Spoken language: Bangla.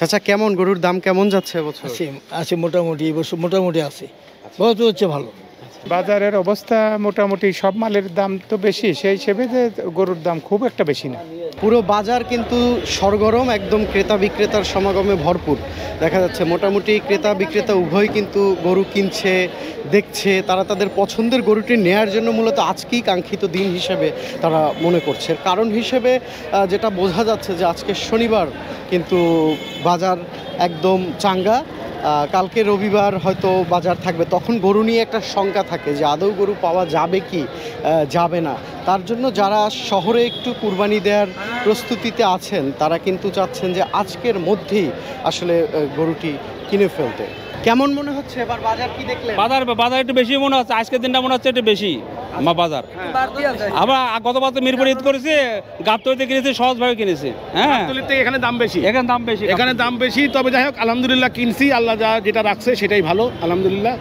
চাচা কেমন গরুর দাম কেমন যাচ্ছে এবছর? আছে মোটামুটি, এই বছর মোটামুটি আছে, বহুত হচ্ছে ভালো। বাজারের অবস্থা মোটামুটি, সব মালের দাম তো বেশি, সেই হিসেবে যে গরুর দাম খুব একটা বেশি না। পুরো বাজার কিন্তু সরগরম, একদম ক্রেতা বিক্রেতার সমাগমে ভরপুর দেখা যাচ্ছে। মোটামুটি ক্রেতা বিক্রেতা উভয় কিন্তু গরু কিনছে, দেখছে, তারা তাদের পছন্দের গরুটি নেয়ার জন্য মূলত আজকেই কাঙ্ক্ষিত দিন হিসেবে তারা মনে করছে। কারণ হিসেবে যেটা বোঝা যাচ্ছে যে আজকে শনিবার কিন্তু বাজার একদম চাঙ্গা। কালকে রবিবার হয়তো বাজার থাকবে, তখন গরু নিয়ে একটা শঙ্কা থাকে যে আদৌ গরু পাওয়া যাবে কি যাবে না। তার জন্য যারা শহরে একটু কুরবানি দেওয়ার প্রস্তুতিতে আছেন তারা কিন্তু চাচ্ছেন যে আজকের মধ্যেই আসলে গরুটি কিনে ফেলতে। কেমন মনে হচ্ছে এবার বাজার, কি দেখলেন? বাজার একটু বেশি মনে হচ্ছে, আজকের দিনটা মনে হচ্ছে একটু বেশি বাজার। আমরা গতবার তো মিরপুর ঈদ করেছি, গাবতলিতে কিনেছি, সহজভাবে কিনেছি। হ্যাঁ, এখানে দাম বেশি, এখানে দাম বেশি, তবে যাই হোক আলহামদুলিল্লাহ কিনছি, আল্লাহ যা যেটা রাখছে সেটাই ভালো, আলহামদুলিল্লাহ।